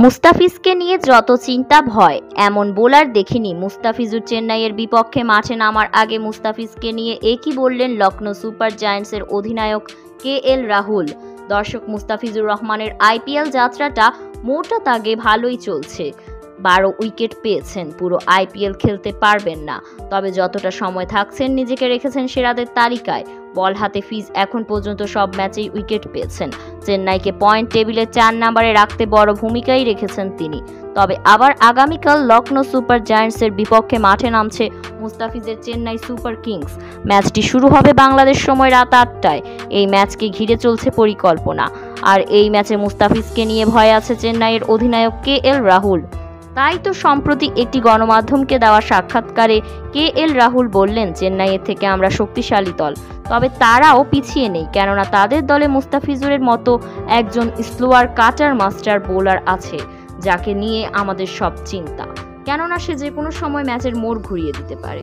মুস্তাফিজকে নিয়ে যত চিন্তা ভয় এমন বোলার দেখিনি মুস্তাফিজুর। চেন্নাইয়ের বিপক্ষে মাঠে নামার আগে মুস্তাফিজকে নিয়ে একই বললেন লখনৌ সুপার জায়ান্টসের অধিনায়ক কেএল রাহুল। দর্শক, মুস্তাফিজুর রহমানের আইপিএল যাত্রাটা মোটা তাগে ভালোই চলছে। 12 উইকেট পেয়েছেন, পুরো আইপিএল খেলতে পারবেন না, তবে যতটা সময় থাকছেন নিজেকে রেখেছেন সেরাদের তালিকায়। বল হাতে ফিজ এখন পর্যন্ত সব ম্যাচেই উইকেট পেয়েছেন। চেন্নাইকে পয়েন্ট টেবিলে 4 নম্বরে রাখতে বড় ভূমিকাই রেখেছেন তিনি। তবে আবার আগামীকাল লখনৌ সুপার জায়ান্টসের বিপক্ষে মাঠে নামছে মুস্তাফিজের চেন্নাই সুপার কিংস। ম্যাচটি শুরু হবে বাংলাদেশ সময় রাত 8টায়। এই ম্যাচকে ঘিরে চলছে পরিকল্পনা, আর এই ম্যাচে মুস্তাফিজকে নিয়ে ভয় আছে চেন্নাইয়ের অধিনায়ক কেএল রাহুল। তাই তো সম্প্রতি একটি গণমাধ্যমকে দেওয়া সাক্ষাৎকারে কেএল রাহুল বললেন, চেন্নাইয়ের থেকে আমরা শক্তিশালী দল, তবে তারাও পিছিয়ে নেই, কেননা তাদের দলে মুস্তাফিজুরের মতো একজন স্লোয়ার কাটার মাস্টার বোলার আছে, যাকে নিয়ে আমাদের সব চিন্তা, কেননা সে যে কোনো সময় ম্যাচের মোড় ঘুরিয়ে দিতে পারে।